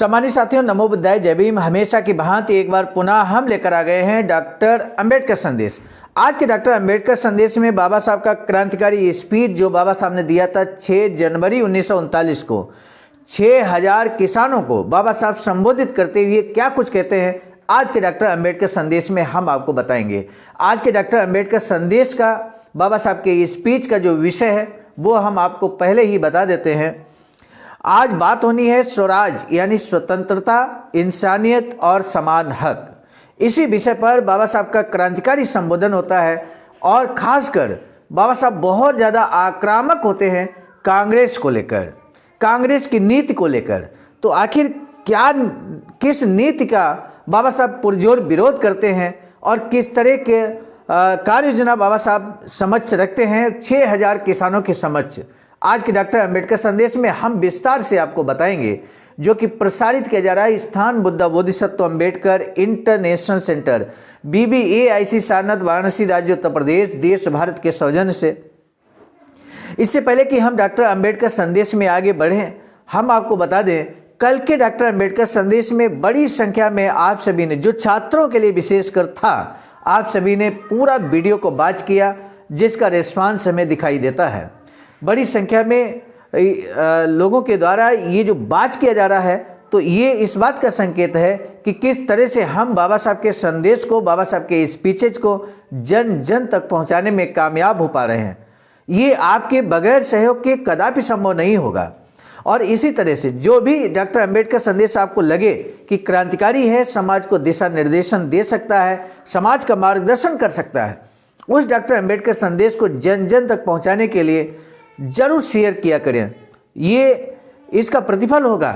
सम्मानित साथियों, नमो बुद्धाय, जय भीम। हमेशा की भांति एक बार पुनः हम लेकर आ गए हैं डॉक्टर अंबेडकर संदेश। आज के डॉक्टर अंबेडकर संदेश में बाबा साहब का क्रांतिकारी स्पीच जो बाबा साहब ने दिया था 6 जनवरी 1939 को 6000 किसानों को बाबा साहब संबोधित करते हुए क्या कुछ कहते हैं, आज के डॉक्टर अंबेडकर संदेश में हम आपको बताएंगे। आज के डॉक्टर अंबेडकर संदेश का बाबा साहब के स्पीच का जो विषय है वो हम आपको पहले ही बता देते हैं। आज बात होनी है स्वराज यानी स्वतंत्रता, इंसानियत और समान हक। इसी विषय पर बाबा साहब का क्रांतिकारी संबोधन होता है और खासकर बाबा साहब बहुत ज़्यादा आक्रामक होते हैं कांग्रेस को लेकर, कांग्रेस की नीति को लेकर। तो आखिर किस नीति का बाबा साहब पुरजोर विरोध करते हैं और किस तरह के कार्य योजना बाबा साहब समक्ष रखते हैं 6000 किसानों के समक्ष, आज के डॉक्टर अंबेडकर संदेश में हम विस्तार से आपको बताएंगे, जो कि प्रसारित किया जा रहा है स्थान Buddha Bodhisattva Ambedkar international centre BBAIC Sarnath, Varanasi, राज्य उत्तर प्रदेश, देश भारत के सौजन्य से। इससे पहले कि हम डॉक्टर अंबेडकर संदेश में आगे बढ़ें, हम आपको बता दें कल के डॉक्टर अंबेडकर संदेश में बड़ी संख्या में आप सभी ने, जो छात्रों के लिए विशेषकर था, आप सभी ने पूरा वीडियो को वॉच किया, जिसका रिस्पांस हमें दिखाई देता है। बड़ी संख्या में लोगों के द्वारा ये जो वॉच किया जा रहा है, तो ये इस बात का संकेत है कि किस तरह से हम बाबा साहब के संदेश को, बाबा साहब के स्पीचेज को जन जन तक पहुंचाने में कामयाब हो पा रहे हैं। ये आपके बगैर सहयोग के कदापि संभव नहीं होगा। और इसी तरह से जो भी डॉक्टर अंबेडकर संदेश आपको लगे कि क्रांतिकारी है, समाज को दिशा निर्देशन दे सकता है, समाज का मार्गदर्शन कर सकता है, उस डॉक्टर अंबेडकर संदेश को जन जन तक पहुंचाने के लिए जरूर शेयर किया करें। ये इसका प्रतिफल होगा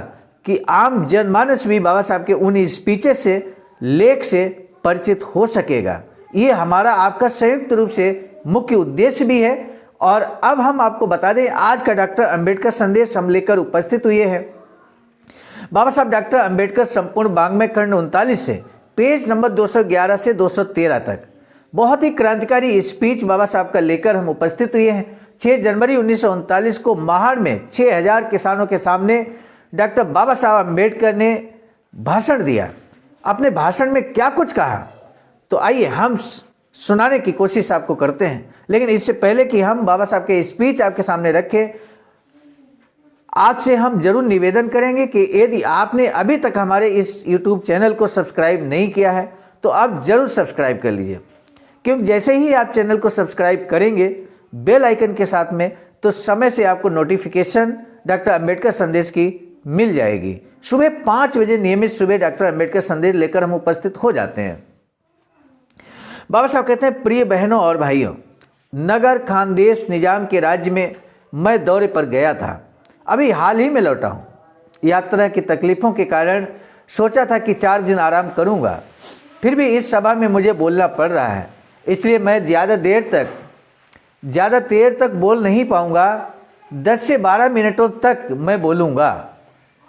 कि आम जनमानस भी बाबा साहब के उन स्पीचेस से, लेख से परिचित हो सकेगा। ये हमारा आपका संयुक्त रूप से मुख्य उद्देश्य भी है। और अब हम आपको बता दें, आज का डॉक्टर अंबेडकर संदेश हम लेकर उपस्थित हुए हैं। बाबा साहब डॉक्टर अंबेडकर संपूर्ण वाङ्मय खंड 39 से पेज नंबर 211 से 213 तक बहुत ही क्रांतिकारी स्पीच बाबा साहब का लेकर हम उपस्थित हुए हैं। 6 जनवरी 1939 को महाड़ में 6000 किसानों के सामने डॉक्टर बाबा साहब अंबेडकर ने भाषण दिया। अपने भाषण में क्या कुछ कहा, तो आइए हम सुनाने की कोशिश आपको करते हैं। लेकिन इससे पहले कि हम बाबा साहब के स्पीच आपके सामने रखें, आपसे हम जरूर निवेदन करेंगे कि यदि आपने अभी तक हमारे इस YouTube चैनल को सब्सक्राइब नहीं किया है तो आप जरूर सब्सक्राइब कर लीजिए, क्योंकि जैसे ही आप चैनल को सब्सक्राइब करेंगे बेल आइकन के साथ में, तो समय से आपको नोटिफिकेशन डॉक्टर अंबेडकर संदेश की मिल जाएगी। सुबह 5 बजे नियमित सुबह डॉक्टर अंबेडकर संदेश लेकर हम उपस्थित हो जाते हैं। बाबा साहब कहते हैं, प्रिय बहनों और भाइयों, नगर खानदेश निजाम के राज्य में मैं दौरे पर गया था। अभी हाल ही में लौटा हूँ। यात्रा की तकलीफ़ों के कारण सोचा था कि 4 दिन आराम करूँगा, फिर भी इस सभा में मुझे बोलना पड़ रहा है, इसलिए मैं ज़्यादा देर तक बोल नहीं पाऊँगा। 10 से 12 मिनटों तक मैं बोलूँगा।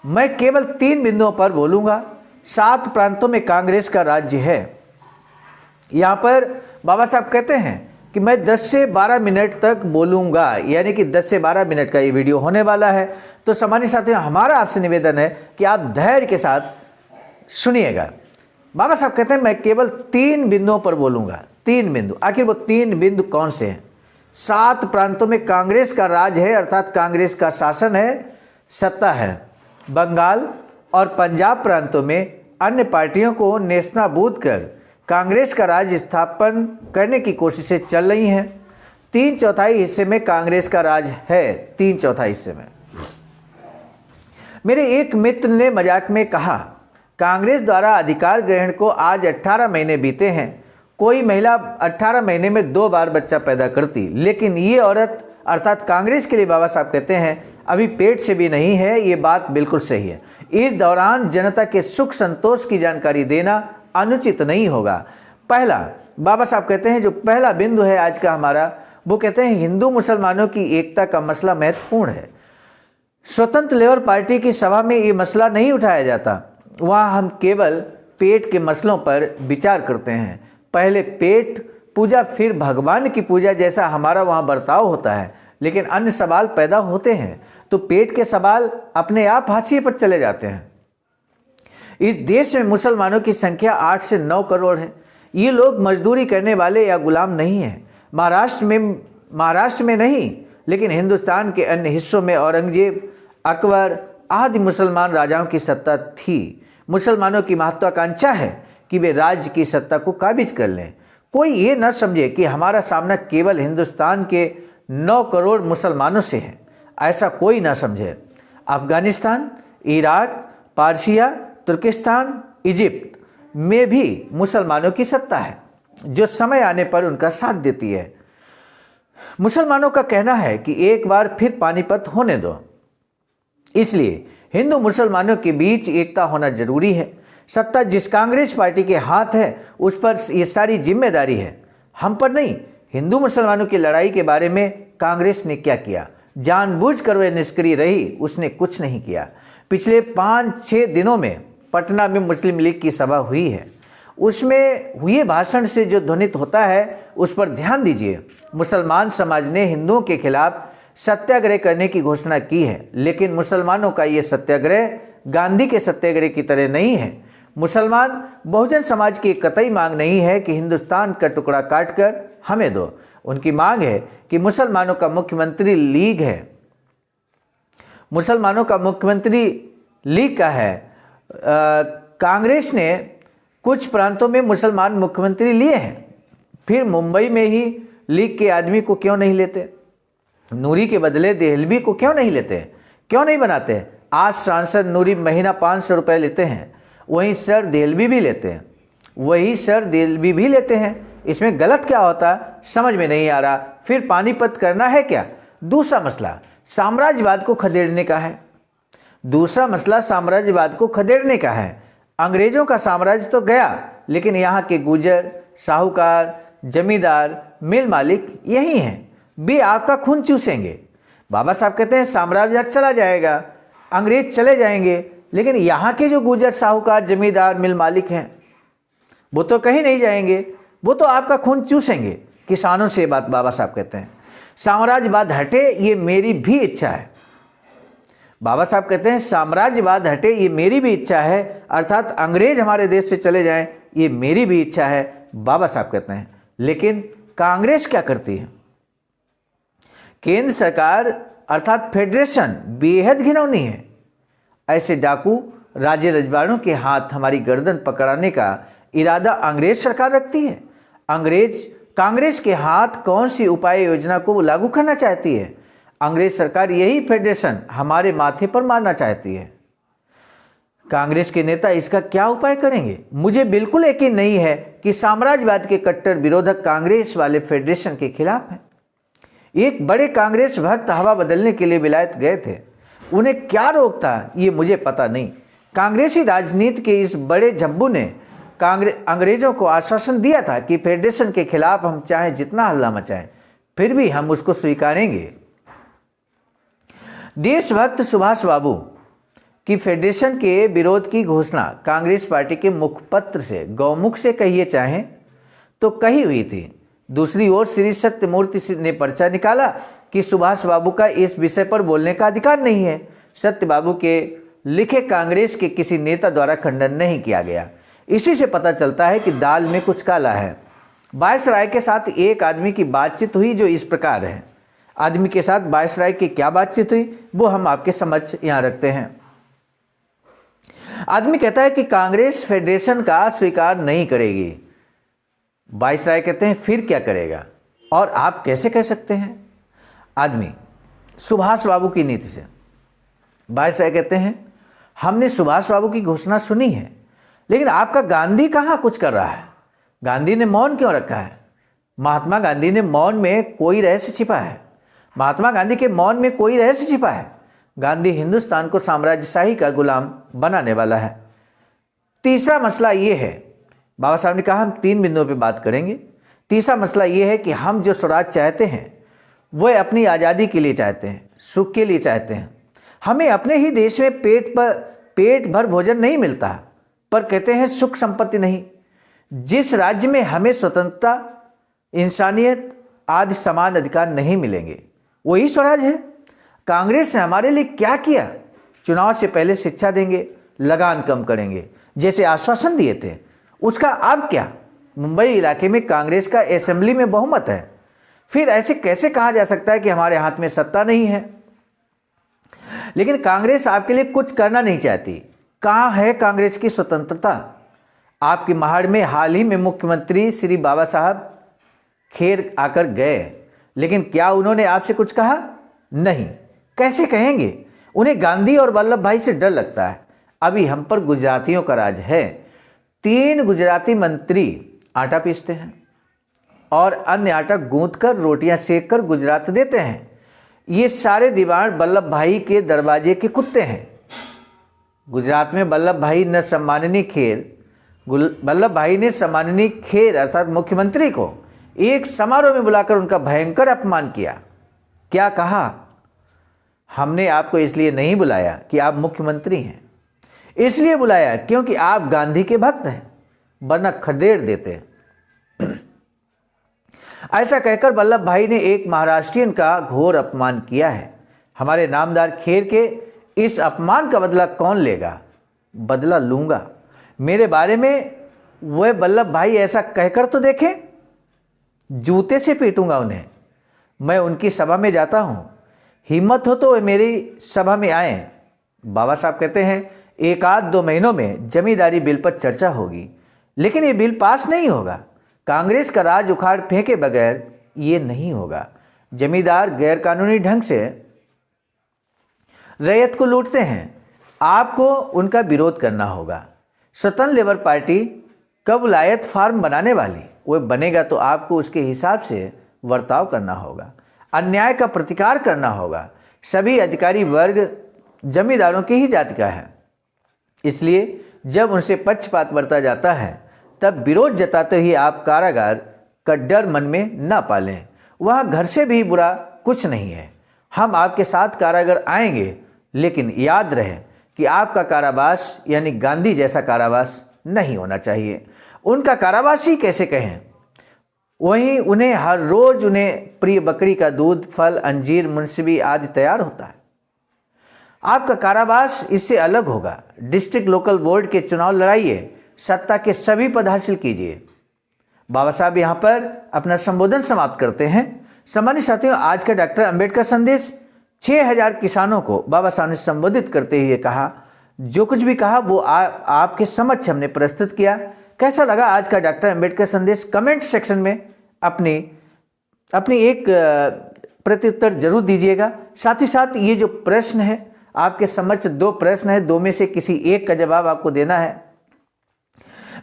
मैं केवल 3 बिंदुओं पर बोलूँगा। 7 प्रांतों में कांग्रेस का राज्य है। यहाँ पर बाबा साहब कहते हैं कि मैं 10 से 12 मिनट तक बोलूँगा, यानी कि 10 से 12 मिनट का ये वीडियो होने वाला है। तो सम्मानित साथियों, हमारा आपसे निवेदन है कि आप धैर्य के साथ सुनिएगा। बाबा साहब कहते हैं, मैं केवल 3 बिंदुओं पर बोलूँगा। 3 बिंदु, आखिर वो 3 बिंदु कौन से हैं? 7 प्रांतों में कांग्रेस का राज है, अर्थात कांग्रेस का शासन है, सत्ता है। बंगाल और पंजाब प्रांतों में अन्य पार्टियों को नेस्तनाबूद कर कांग्रेस का राज स्थापन करने की कोशिशें चल रही हैं। 3/4 हिस्से में कांग्रेस का राज है। 3/4 हिस्से में। मेरे एक मित्र ने मजाक में कहा, कांग्रेस द्वारा अधिकार ग्रहण को आज 18 महीने बीते हैं। कोई महिला 18 महीने में 2 बार बच्चा पैदा करती, लेकिन ये औरत अर्थात कांग्रेस के लिए बाबा साहब कहते हैं अभी पेट से भी नहीं है। ये बात बिल्कुल सही है। इस दौरान जनता के सुख संतोष की जानकारी देना अनुचित नहीं होगा। पहला, बाबा साहब कहते हैं, जो पहला बिंदु है आज का हमारा, वो कहते हैं हिंदू मुसलमानों की एकता का मसला महत्वपूर्ण है। स्वतंत्र लेबर पार्टी की सभा में ये मसला नहीं उठाया जाता। वहाँ हम केवल पेट के मसलों पर विचार करते हैं। पहले पेट पूजा, फिर भगवान की पूजा जैसा हमारा वहाँ बर्ताव होता है। लेकिन अन्य सवाल पैदा होते हैं तो पेट के सवाल अपने आप हाशिए पर चले जाते हैं। इस देश में मुसलमानों की संख्या 8 से 9 करोड़ है। ये लोग मजदूरी करने वाले या गुलाम नहीं हैं। महाराष्ट्र में नहीं, लेकिन हिंदुस्तान के अन्य हिस्सों में औरंगजेब, अकबर आदि मुसलमान राजाओं की सत्ता थी। मुसलमानों की महत्वाकांक्षा है कि वे राज्य की सत्ता को काबिज कर लें। कोई ये न समझे कि हमारा सामना केवल हिंदुस्तान के 9 करोड़ मुसलमानों से है, ऐसा कोई ना समझे। अफगानिस्तान, इराक, पारसिया, तुर्किस्तान, इजिप्ट में भी मुसलमानों की सत्ता है, जो समय आने पर उनका साथ देती है। मुसलमानों का कहना है कि एक बार फिर पानीपत होने दो, इसलिए हिंदू मुसलमानों के बीच एकता होना जरूरी है। सत्ता जिस कांग्रेस पार्टी के हाथ है उस पर ये सारी जिम्मेदारी है, हम पर नहीं। हिंदू मुसलमानों की लड़ाई के बारे में कांग्रेस ने क्या किया? जानबूझकर वह निष्क्रिय रही, उसने कुछ नहीं किया। पिछले 5-6 दिनों में पटना में मुस्लिम लीग की सभा हुई है, उसमें हुए भाषण से जो ध्वनित होता है उस पर ध्यान दीजिए। मुसलमान समाज ने हिंदुओं के खिलाफ सत्याग्रह करने की घोषणा की है, लेकिन मुसलमानों का ये सत्याग्रह गांधी के सत्याग्रह की तरह नहीं है। मुसलमान बहुजन समाज की कतई मांग नहीं है कि हिंदुस्तान का टुकड़ा काटकर हमें दो। उनकी मांग है कि मुसलमानों का मुख्यमंत्री लीग है, मुसलमानों का मुख्यमंत्री लीग का है। कांग्रेस ने कुछ प्रांतों में मुसलमान मुख्यमंत्री लिए हैं, फिर मुंबई में ही लीग के आदमी को क्यों नहीं लेते? नूरी के बदले देहलवी को क्यों नहीं लेते? क्यों नहीं बनाते? आज सांसद नूरी महीना 500 रुपये लेते हैं, वहीं सर देहलवी भी लेते हैं, इसमें गलत क्या होता समझ में नहीं आ रहा। फिर पानीपत करना है क्या? दूसरा मसला साम्राज्यवाद को खदेड़ने का है। अंग्रेजों का साम्राज्य तो गया, लेकिन यहाँ के गुजर, साहूकार, जमींदार, मिल मालिक यही हैं, भी आपका खून चूसेंगे। बाबा साहब कहते हैं साम्राज्यवाद चला जाएगा, अंग्रेज चले जाएंगे, लेकिन यहाँ के जो गुजर, साहूकार, जमींदार, मिल मालिक हैं वो तो कहीं नहीं जाएंगे, वो तो आपका खून चूसेंगे। किसानों से बात बाबा साहब कहते हैं साम्राज्यवाद हटे, ये मेरी भी इच्छा है। बाबा साहब कहते हैं साम्राज्यवाद हटे, ये मेरी भी इच्छा है, अर्थात अंग्रेज हमारे देश से चले जाएं, ये मेरी भी इच्छा है, बाबा साहब कहते हैं। लेकिन कांग्रेस क्या करती है? केंद्र सरकार अर्थात फेडरेशन बेहद घिनौनी है। ऐसे डाकू राज्य रजवाड़ों के हाथ हमारी गर्दन पकड़ाने का इरादा अंग्रेज सरकार रखती है। कांग्रेस के हाथ कौन सी उपाय योजना को लागू करना चाहती है? अंग्रेज सरकार यही फेडरेशन हमारे माथे पर मारना चाहती है। कांग्रेस के नेता इसका क्या उपाय करेंगे? मुझे बिल्कुल यकीन नहीं है कि साम्राज्यवाद के कट्टर विरोधक कांग्रेस वाले फेडरेशन के खिलाफ हैं। एक बड़े कांग्रेस भक्त हवा बदलने के लिए विलायत गए थे, उन्हें क्या रोकता ये मुझे पता नहीं। कांग्रेसी राजनीति के इस बड़े झब्बू ने अंग्रेजों को आश्वासन दिया था कि फेडरेशन के खिलाफ हम चाहे जितना हल्ला मचाएं, फिर भी हम उसको स्वीकारेंगे। देशभक्त सुभाष बाबू की फेडरेशन के विरोध की घोषणा कांग्रेस पार्टी के मुखपत्र से, गौमुख से कहिए चाहें तो कही हुई थी। दूसरी ओर श्री सत्यमूर्ति ने पर्चा निकाला कि सुभाष बाबू का इस विषय पर बोलने का अधिकार नहीं है। सत्य बाबू के लिखे कांग्रेस के किसी नेता द्वारा खंडन नहीं किया गया। इसी से पता चलता है कि दाल में कुछ काला है। वायसराय के साथ एक आदमी की बातचीत हुई जो इस प्रकार है। आदमी के साथ वायसराय की क्या बातचीत हुई वो हम आपके समक्ष यहाँ रखते हैं। आदमी कहता है कि कांग्रेस फेडरेशन का स्वीकार नहीं करेगी। वायसराय कहते हैं फिर क्या करेगा और आप कैसे कह सकते हैं? आदमी सुभाष बाबू की नीति से। वायसराय कहते हैं हमने सुभाष बाबू की घोषणा सुनी है, लेकिन आपका गांधी कहाँ कुछ कर रहा है? गांधी ने मौन क्यों रखा है? महात्मा गांधी ने मौन में कोई रहस्य छिपा है। महात्मा गांधी के मौन में कोई रहस्य छिपा है। गांधी हिंदुस्तान को साम्राज्यशाही का गुलाम बनाने वाला है। तीसरा मसला ये है, बाबा साहब ने कहा हम 3 बिंदुओं पे बात करेंगे। तीसरा मसला ये है कि हम जो स्वराज चाहते हैं वह अपनी आज़ादी के लिए चाहते हैं, सुख के लिए चाहते हैं। हमें अपने ही देश में पेट भर भोजन नहीं मिलता, पर कहते हैं सुख संपत्ति नहीं। जिस राज्य में हमें स्वतंत्रता, इंसानियत आदि समान अधिकार नहीं मिलेंगे वही स्वराज है। कांग्रेस ने हमारे लिए क्या किया? चुनाव से पहले शिक्षा देंगे, लगान कम करेंगे, जैसे आश्वासन दिए थे, उसका अब क्या? मुंबई इलाके में कांग्रेस का असेंबली में बहुमत है, फिर ऐसे कैसे कहा जा सकता है कि हमारे हाथ में सत्ता नहीं है? लेकिन कांग्रेस आपके लिए कुछ करना नहीं चाहती। कहाँ है कांग्रेस की स्वतंत्रता? आपकी महाड़ में हाल ही में मुख्यमंत्री श्री बाबा साहब खेर आकर गए, लेकिन क्या उन्होंने आपसे कुछ कहा? नहीं। कैसे कहेंगे? उन्हें गांधी और वल्लभ भाई से डर लगता है। अभी हम पर गुजरातियों का राज है। 3 गुजराती मंत्री आटा पीसते हैं और अन्य आटा गूंथ कर रोटियां सेक कर गुजरात देते हैं। ये सारे दीवान वल्लभ भाई के दरवाजे के कुत्ते हैं। गुजरात में वल्लभ भाई ने सम्माननीय खेर अर्थात मुख्यमंत्री को एक समारोह में बुलाकर उनका भयंकर अपमान किया। क्या कहा? हमने आपको इसलिए नहीं बुलाया कि आप मुख्यमंत्री हैं, इसलिए बुलाया क्योंकि आप गांधी के भक्त हैं, वरना खदेड़ देते। ऐसा कहकर वल्लभ भाई ने एक महाराष्ट्रियन का घोर अपमान किया है। हमारे नामदार खेर के इस अपमान का बदला कौन लेगा? बदला लूंगा। मेरे बारे में वह वल्लभ भाई ऐसा कहकर तो देखें, जूते से पीटूंगा उन्हें। मैं उनकी सभा में जाता हूं, हिम्मत हो तो वे मेरी सभा में आए। बाबा साहब कहते हैं 1-2 महीनों में जमींदारी बिल पर चर्चा होगी, लेकिन ये बिल पास नहीं होगा। कांग्रेस का राज उखाड़ फेंके बगैर ये नहीं होगा। जमींदार गैरकानूनी ढंग से रैयत को लूटते हैं। आपको उनका विरोध करना होगा। स्वतंत्र लेबर पार्टी कब विलायत फार्म बनाने वाली, वह बनेगा तो आपको उसके हिसाब से बर्ताव करना होगा। अन्याय का प्रतिकार करना होगा। सभी अधिकारी वर्ग जमींदारों की ही जाति का है, इसलिए जब उनसे पक्षपात बरता जाता है तब विरोध जताते ही आप कारागार का डर मन में न पालें। वहाँ घर से भी बुरा कुछ नहीं है। हम आपके साथ कारागार आएंगे, लेकिन याद रहे कि आपका कारावास यानी गांधी जैसा कारावास नहीं होना चाहिए। उनका कारावास ही कैसे कहें? वहीं उन्हें हर रोज उन्हें प्रिय बकरी का दूध, फल, अंजीर, मुंसबी आदि तैयार होता है। आपका कारावास इससे अलग होगा। डिस्ट्रिक्ट लोकल बोर्ड के चुनाव लड़ाइए, सत्ता के सभी पद हासिल कीजिए। बाबा साहब यहाँ पर अपना संबोधन समाप्त करते हैं। सम्मानित साथियों, आज का डॉक्टर अंबेडकर संदेश 6000 किसानों को बाबा साहब ने संबोधित करते हुए कहा। जो कुछ भी कहा वो आपके समक्ष हमने प्रस्तुत किया। कैसा लगा आज का डॉक्टर अंबेडकर संदेश? कमेंट सेक्शन में अपनी एक प्रत्युत्तर जरूर दीजिएगा। साथ ही साथ ये जो प्रश्न है, आपके समक्ष 2 प्रश्न है, 2 में से किसी एक का जवाब आपको देना है।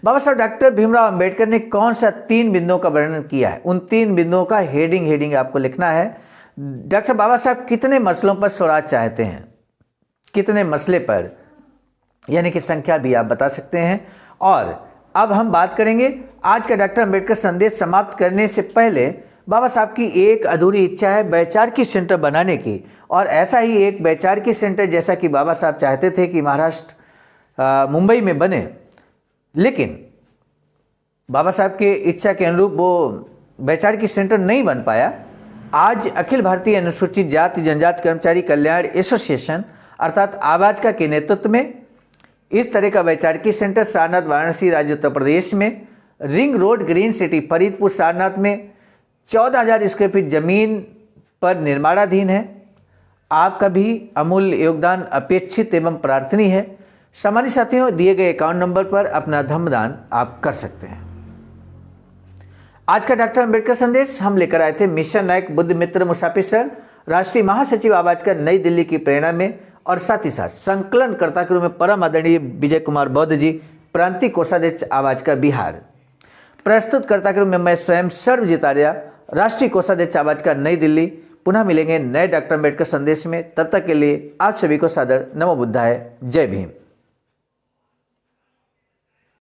बाबा साहब डॉक्टर भीमराव अंबेडकर ने कौन सा 3 बिंदुओं का वर्णन किया है? उन 3 बिंदुओं का हेडिंग आपको लिखना है। डॉक्टर बाबा साहब कितने मसलों पर स्वराज चाहते हैं, कितने मसले पर, यानी कि संख्या भी आप बता सकते हैं। और अब हम बात करेंगे आज का डॉक्टर अंबेडकर संदेश समाप्त करने से पहले बाबा साहब की एक अधूरी इच्छा है वैचारिकी सेंटर बनाने की। और ऐसा ही एक वैचारिकी सेंटर जैसा कि बाबा साहब चाहते थे कि महाराष्ट्र मुंबई में बने, लेकिन बाबा साहब के इच्छा के अनुरूप वो वैचारिकी सेंटर नहीं बन पाया। आज अखिल भारतीय अनुसूचित जाति जनजाति कर्मचारी कल्याण एसोसिएशन अर्थात आवाजका के नेतृत्व में इस तरह का वैचारिकी सेंटर सारनाथ वाराणसी राज्य उत्तर प्रदेश में ring road green city Faridpur Sarnath में 14,000 स्क्वायर फीट जमीन पर निर्माणाधीन है। आपका भी अमूल्य योगदान अपेक्षित एवं प्रार्थनीय है। सामान्य साथियों, दिए गए अकाउंट नंबर पर अपना धर्मदान आप कर सकते हैं। आज का डॉक्टर अंबेडकर संदेश हम लेकर आए थे मिशन नायक बुद्ध मित्र मुसाफिर सर, राष्ट्रीय महासचिव आवाज का नई दिल्ली की प्रेरणा में, और साथ ही साथ संकलनकर्ता के रूप में परम आदरणीय विजय कुमार बौद्ध जी, प्रांतीय कोषाध्यक्ष आवाज का बिहार। प्रस्तुतकर्ता के रूप में मैं स्वयं सर्वजीत आर्या, राष्ट्रीय कोषाध्यक्ष आवाज का नई दिल्ली। पुनः मिलेंगे नए डॉक्टर अंबेडकर संदेश में। तब तक के लिए आप सभी को सादर नमो बुद्धाय। जय भीम।